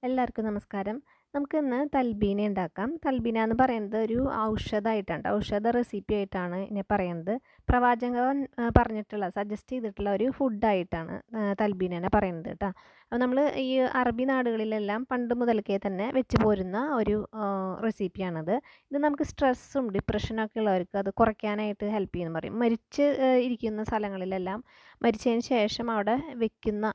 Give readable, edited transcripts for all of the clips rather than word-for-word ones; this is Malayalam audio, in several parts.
എല്ലാവർക്കും നമസ്കാരം. നമുക്കിന്ന് തൽബീന ഉണ്ടാക്കാം. തൽബീന എന്ന് പറയുന്നത് ഒരു ഔഷധമായിട്ടാണ്, ഔഷധ റെസിപ്പി ആയിട്ടാണ് ഇതിനെ പറയുന്നത്. പ്രവാചകൻ പറഞ്ഞിട്ടുള്ള സജസ്റ്റ് ചെയ്തിട്ടുള്ള ഒരു ഫുഡായിട്ടാണ് തൽബീനനെ പറയുന്നത് കേട്ടോ. അപ്പോൾ നമ്മൾ ഈ അറബി നാടുകളിലെല്ലാം പണ്ട് മുതൽക്കേ തന്നെ വെച്ച് പോരുന്ന ഒരു റെസിപ്പിയാണത്. ഇത് നമുക്ക് സ്ട്രെസ്സും ഡിപ്രഷനൊക്കെ ഉള്ളവർക്ക് അത് കുറയ്ക്കാനായിട്ട് ഹെൽപ്പ് ചെയ്യുമെന്ന് പറയും. മരിച്ച് ഇരിക്കുന്ന സ്ഥലങ്ങളിലെല്ലാം മരിച്ചതിന് ശേഷം അവിടെ വെക്കുന്ന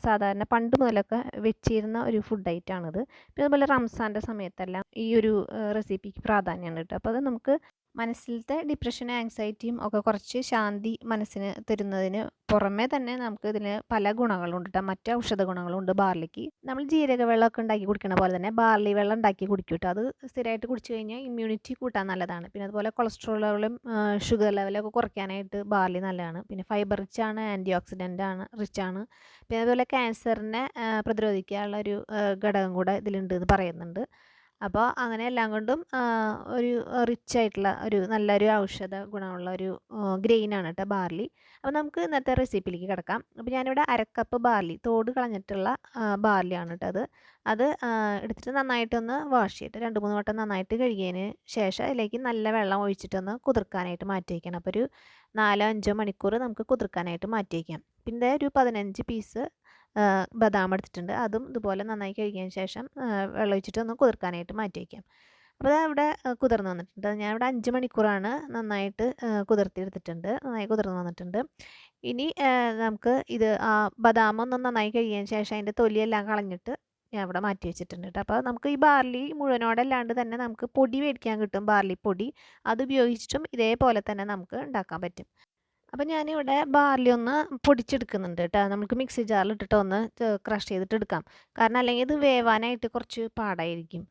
സാധാരണ പണ്ട് മുതലൊക്കെ വെച്ചിരുന്ന ഒരു ഫുഡ് ഐറ്റമാണിത്. പിന്നെ അതുപോലെ റംസാൻ്റെ സമയത്തെല്ലാം ഈ ഒരു റെസിപ്പിക്ക് പ്രാധാന്യമാണ് കേട്ടോ. അപ്പോൾ അത് നമുക്ക് മനസ്സിലത്തെ ഡിപ്രഷനും ആങ്സൈറ്റിയും ഒക്കെ കുറച്ച് ശാന്തി മനസ്സിന് തരുന്നതിന് പുറമേ തന്നെ നമുക്ക് ഇതിന് പല ഗുണങ്ങളുണ്ട് കേട്ടോ. മറ്റ് ഔഷധ ഗുണങ്ങളുണ്ട് ബാർലിക്ക്. നമ്മൾ ജീരക വെള്ളമൊക്കെ ഉണ്ടാക്കി കുടിക്കണ പോലെ തന്നെ ബാർലി വെള്ളം ഉണ്ടാക്കി കുടിക്കും കേട്ടോ. അത് സ്ഥിരമായിട്ട് കുടിച്ചു കഴിഞ്ഞാൽ ഇമ്മ്യൂണിറ്റി കൂട്ടാൻ നല്ലതാണ്. പിന്നെ അതുപോലെ കൊളസ്ട്രോൾ ലെവലും ഷുഗർ ലെവലൊക്കെ കുറയ്ക്കാനായിട്ട് ബാർലി നല്ലതാണ്. പിന്നെ ഫൈബർ റിച്ച് ആണ്, ആൻറ്റി ഓക്സിഡൻ്റ് ആണ്, റിച്ച് ആണ്. പിന്നെ അതുപോലെ ക്യാൻസറിനെ പ്രതിരോധിക്കാനുള്ള ഒരു ഘടകം കൂടെ ഇതിലുണ്ട് എന്ന് പറയുന്നുണ്ട്. അപ്പോൾ അങ്ങനെ എല്ലാം കൊണ്ടും ഒരു റിച്ച് ആയിട്ടുള്ള ഒരു നല്ലൊരു ഔഷധ ഗുണമുള്ള ഒരു ഗ്രെയിനാണ് കേട്ടോ ബാർലി. അപ്പോൾ നമുക്ക് ഇന്നത്തെ റെസിപ്പിയിലേക്ക് കിടക്കാം. അപ്പോൾ ഞാനിവിടെ അരക്കപ്പ് ബാർലി, തോട് കളഞ്ഞിട്ടുള്ള ബാർലിയാണ് കേട്ടോ അത്. അത് എടുത്തിട്ട് നന്നായിട്ടൊന്ന് വാഷ് ചെയ്തിട്ട് 2-3 വട്ടം നന്നായിട്ട് കഴുകിയതിന് ശേഷം അതിലേക്ക് നല്ല വെള്ളം ഒഴിച്ചിട്ടൊന്ന് കുതിർക്കാനായിട്ട് മാറ്റി വയ്ക്കണം. അപ്പോൾ ഒരു 4-5 മണിക്കൂർ നമുക്ക് കുതിർക്കാനായിട്ട് മാറ്റി വയ്ക്കാം. പിന്നെ ഒരു 15 പീസ് ബദാം എടുത്തിട്ടുണ്ട്. അതും ഇതുപോലെ നന്നായി കഴുകിയതിന് ശേഷം വെള്ളം ഒഴിച്ചിട്ട് ഒന്ന് കുതിർക്കാനായിട്ട് മാറ്റി വയ്ക്കാം. അപ്പോൾ അത് ഇവിടെ കുതിർന്ന് വന്നിട്ടുണ്ട്. ഞാൻ ഇവിടെ 5 മണിക്കൂറാണ് നന്നായിട്ട് കുതിർത്തിയെടുത്തിട്ടുണ്ട്. നന്നായി കുതിർന്ന് വന്നിട്ടുണ്ട്. ഇനി നമുക്ക് ഇത് ബദാം ഒന്ന് നന്നായി കഴുകിയതിന് ശേഷം അതിൻ്റെ തൊലിയെല്ലാം കളഞ്ഞിട്ട് ഞാൻ ഇവിടെ മാറ്റി വെച്ചിട്ടുണ്ട് കേട്ടോ. അപ്പോൾ നമുക്ക് ഈ ബാർലി മുഴുവനോടല്ലാണ്ട് തന്നെ നമുക്ക് പൊടി മേടിക്കാൻ കിട്ടും, ബാർലി പൊടി. അത് ഉപയോഗിച്ചിട്ടും ഇതേപോലെ തന്നെ നമുക്ക് ഉണ്ടാക്കാൻ പറ്റും. അപ്പം ഞാനിവിടെ ബാർലി ഒന്ന് പൊടിച്ചെടുക്കുന്നുണ്ട് കേട്ടോ. നമുക്ക് മിക്സി ജാറിൽ ഇട്ടിട്ട് ഒന്ന് ക്രഷ് ചെയ്തിട്ട് എടുക്കാം. കാരണം അല്ലെങ്കിൽ ഇത് വേവാനായിട്ട് കുറച്ച് പാടായിരിക്കും.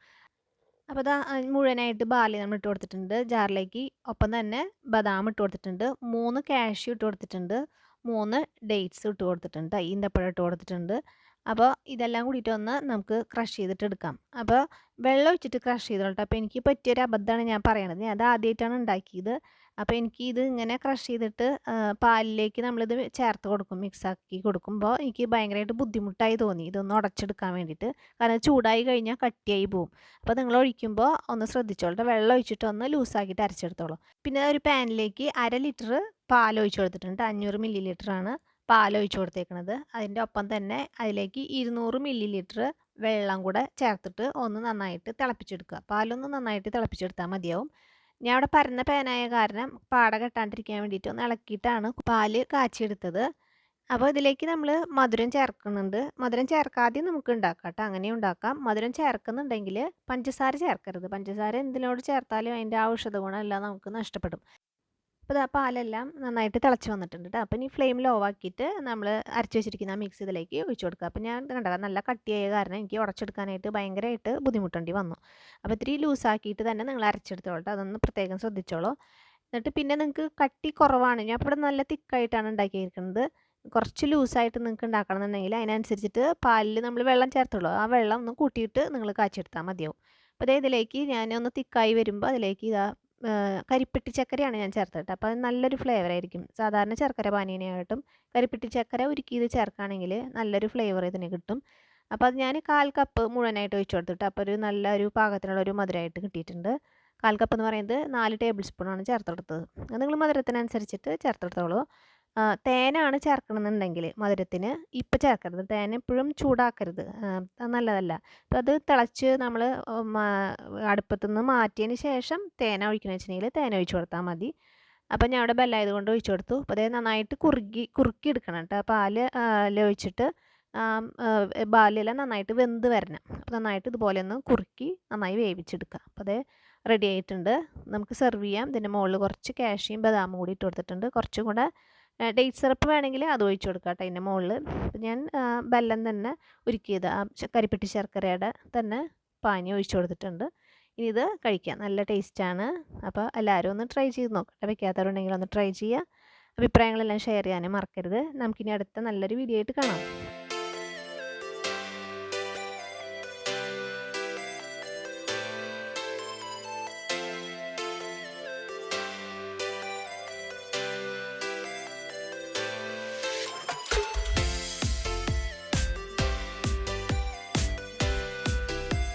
അപ്പോൾ ഇതാ മുഴുവനായിട്ട് ബാർലി നമ്മൾ ഇട്ട് കൊടുത്തിട്ടുണ്ട് ജാറിലേക്ക്. ഒപ്പം തന്നെ ബദാം ഇട്ട് കൊടുത്തിട്ടുണ്ട്, 3 കാഷ്യൂ ഇട്ട് കൊടുത്തിട്ടുണ്ട്, 3 ഡേറ്റ്സ് ഇട്ട് കൊടുത്തിട്ടുണ്ട്, ഈന്തപ്പഴം ഇട്ട് കൊടുത്തിട്ടുണ്ട്. അപ്പോൾ ഇതെല്ലാം കൂടിയിട്ട് ഒന്ന് നമുക്ക് ക്രഷ് ചെയ്തിട്ട് എടുക്കാം. അപ്പോൾ വെള്ളം ഒഴിച്ചിട്ട് ക്രഷ് ചെയ്തോളൂ. അപ്പോൾ എനിക്ക് പറ്റിയൊരു അബദ്ധമാണ് ഞാൻ പറയണത്. ഞാൻ അത് ആദ്യമായിട്ടാണ് ഉണ്ടാക്കിയത്. അപ്പോൾ എനിക്ക് ഇത് ഇങ്ങനെ ക്രഷ് ചെയ്തിട്ട് പാലിലേക്ക് നമ്മളിത് ചേർത്ത് കൊടുക്കും, മിക്സാക്കി കൊടുക്കുമ്പോൾ എനിക്ക് ഭയങ്കരമായിട്ട് ബുദ്ധിമുട്ടായി തോന്നി ഇതൊന്ന് ഉടച്ചെടുക്കാൻ വേണ്ടിയിട്ട്. കാരണം ചൂടായി കഴിഞ്ഞാൽ കട്ടിയായി പോവും. അപ്പോൾ നിങ്ങൾ ഒഴിക്കുമ്പോൾ ഒന്ന് ശ്രദ്ധിച്ചോളൂ. വെള്ളം ഒഴിച്ചിട്ട് ഒന്ന് ലൂസാക്കിയിട്ട് അരച്ചെടുത്തോളൂ. പിന്നെ ഒരു പാനിലേക്ക് 1/2 ലിറ്റർ പാൽ ഒഴിച്ച് കൊടുത്തിട്ടുണ്ട്. 500 മില്ലി ലിറ്ററാണ് പാൽ ഒഴിച്ച് കൊടുത്തേക്കുന്നത്. അതിൻ്റെ ഒപ്പം തന്നെ അതിലേക്ക് 200 മില്ലി ലിറ്റർ വെള്ളം കൂടെ ചേർത്തിട്ട് ഒന്ന് നന്നായിട്ട് തിളപ്പിച്ചെടുക്കുക. പാലൊന്ന് നന്നായിട്ട് തിളപ്പിച്ചെടുത്താൽ മതിയാവും. ഞാൻ അവിടെ പരന്ന പാനായ കാരണം പാട കെട്ടാണ്ടിരിക്കാൻ വേണ്ടിയിട്ട് ഒന്ന് ഇളക്കിയിട്ടാണ് പാല് കാച്ചിയെടുത്തത്. അപ്പോൾ ഇതിലേക്ക് നമ്മൾ മധുരം ചേർക്കുന്നുണ്ട്. മധുരം ചേർക്കാതെ നമുക്ക് ഉണ്ടാക്കാം കേട്ടോ, അങ്ങനെ ഉണ്ടാക്കാം. മധുരം ചേർക്കുന്നുണ്ടെങ്കിൽ പഞ്ചസാര ചേർക്കരുത്. പഞ്ചസാര എന്തിനോട് ചേർത്താലും അതിൻ്റെ ഔഷധ ഗുണമെല്ലാം നമുക്ക് നഷ്ടപ്പെടും. അപ്പോൾ ആ പാലെല്ലാം നന്നായിട്ട് തിളച്ച് വന്നിട്ടുണ്ട് കേട്ടോ. അപ്പോൾ ഇനി ഫ്ലെയിം ലോ ആക്കിയിട്ട് നമ്മൾ അരച്ച് വെച്ചിരിക്കുന്ന ആ മിക്സ് ഇതിലേക്ക് ഒഴിച്ച് കൊടുക്കുക. അപ്പോൾ ഞാൻ കണ്ടത് നല്ല കട്ടിയായ കാരണം എനിക്ക് ഉടച്ചെടുക്കാനായിട്ട് ഭയങ്കരമായിട്ട് ബുദ്ധിമുട്ടേണ്ടി വന്നു. അപ്പോൾ ഇത്തിരി ലൂസാക്കിയിട്ട് തന്നെ നിങ്ങൾ അരച്ചെടുത്തോളൂ കേട്ടോ. അതൊന്ന് പ്രത്യേകം ശ്രദ്ധിച്ചോളൂ. എന്നിട്ട് പിന്നെ നിങ്ങൾക്ക് കട്ടി കുറവാണ്, ഞാൻ ഇപ്പോൾ ഇവിടെ നല്ല തിക്കായിട്ടാണ് ഉണ്ടാക്കിയിരിക്കുന്നത്. കുറച്ച് ലൂസായിട്ട് നിങ്ങൾക്ക് ഉണ്ടാക്കണമെന്നുണ്ടെങ്കിൽ അതിനനുസരിച്ചിട്ട് പാലിൽ നമ്മൾ വെള്ളം ചേർത്തുള്ളൂ. ആ വെള്ളം ഒന്ന് കൂട്ടിയിട്ട് നിങ്ങൾ കാച്ചെടുത്താൽ മതിയാവും. അപ്പോൾ അതേ ഇതിലേക്ക് ഞാൻ ഒന്ന് തിക്കായി വരുമ്പോൾ അതിലേക്ക് ഇതാ കരിപ്പെട്ടി ചക്കരയാണ് ഞാൻ ചേർത്തത്. അപ്പോൾ അത് നല്ലൊരു ഫ്ലേവർ ആയിരിക്കും. സാധാരണ ശർക്കര പാനീയനായിട്ടും കരിപ്പെട്ടി ചക്കര ഉരുക്കിയത് ചേർക്കുകയാണെങ്കിൽ നല്ലൊരു ഫ്ലേവർ ഇതിന് കിട്ടും. അപ്പോൾ അത് ഞാൻ 1/4 കപ്പ് മുഴുവനായിട്ട് ഒഴിച്ചു കൊടുത്തിട്ട് അപ്പോൾ ഒരു നല്ലൊരു പാകത്തിനുള്ളൊരു മധുരമായിട്ട് കിട്ടിയിട്ടുണ്ട്. 1/4 കപ്പ് എന്ന് പറയുന്നത് 4 ടേബിൾ സ്പൂണാണ് ചേർത്ത് കൊടുത്തത്. അത് നിങ്ങൾ മധുരത്തിനനുസരിച്ചിട്ട് ചേർത്തെടുത്തോളൂ. തേനാണ് ചേർക്കണമെന്നുണ്ടെങ്കിൽ മധുരത്തിന് ഇപ്പം ചേർക്കരുത്. തേൻ എപ്പോഴും ചൂടാക്കരുത്, അത് നല്ലതല്ല. അപ്പോൾ അത് തിളച്ച് നമ്മൾ അടുപ്പത്തുനിന്ന് മാറ്റിയതിന് ശേഷം തേന ഒഴിക്കണമെന്ന് വെച്ചിട്ടുണ്ടെങ്കിൽ തേന ഒഴിച്ച് കൊടുത്താൽ മതി. അപ്പോൾ ഞാൻ അവിടെ ബെല്ലായത് കൊണ്ട് ഒഴിച്ച് കൊടുത്തു. അപ്പോൾ അതേ നന്നായിട്ട് കുറുക്കി എടുക്കണം കേട്ടോ. പാല് ഒഴിച്ചിട്ട് ബാലിയെല്ലാം നന്നായിട്ട് വെന്ത് വരണം. അപ്പോൾ നന്നായിട്ട് ഇതുപോലെ ഒന്ന് കുറുക്കി നന്നായി വേവിച്ചെടുക്കുക. അപ്പോൾ അതേ റെഡി ആയിട്ടുണ്ട്. നമുക്ക് സെർവ് ചെയ്യാം. ഇതിൻ്റെ മുകളിൽ കുറച്ച് കാഷ്യും ബദാമും കൂടി ഇട്ട് കൊടുത്തിട്ടുണ്ട്. കുറച്ചും കൂടെ ഡേറ്റ് സിറപ്പ് വേണമെങ്കിൽ അത് ഒഴിച്ച് കൊടുക്കാം കേട്ടോ അതിൻ്റെ മുകളിൽ. ഞാൻ ബെല്ലം തന്നെ ഉരുക്കിയത് കരിപ്പെട്ടി ശർക്കരയുടെ തന്നെ പാനി ഒഴിച്ച് കൊടുത്തിട്ടുണ്ട്. ഇനി ഇത് കഴിക്കാം, നല്ല ടേസ്റ്റാണ്. അപ്പോൾ എല്ലാവരും ഒന്ന് ട്രൈ ചെയ്ത് നോക്കട്ടെ. വെക്കാത്തവരുണ്ടെങ്കിൽ ഒന്ന് ട്രൈ ചെയ്യുക. അഭിപ്രായങ്ങളെല്ലാം ഷെയർ ചെയ്യാനും മറക്കരുത്. നമുക്കിനി അടുത്ത നല്ലൊരു വീഡിയോ ആയിട്ട് കാണാം.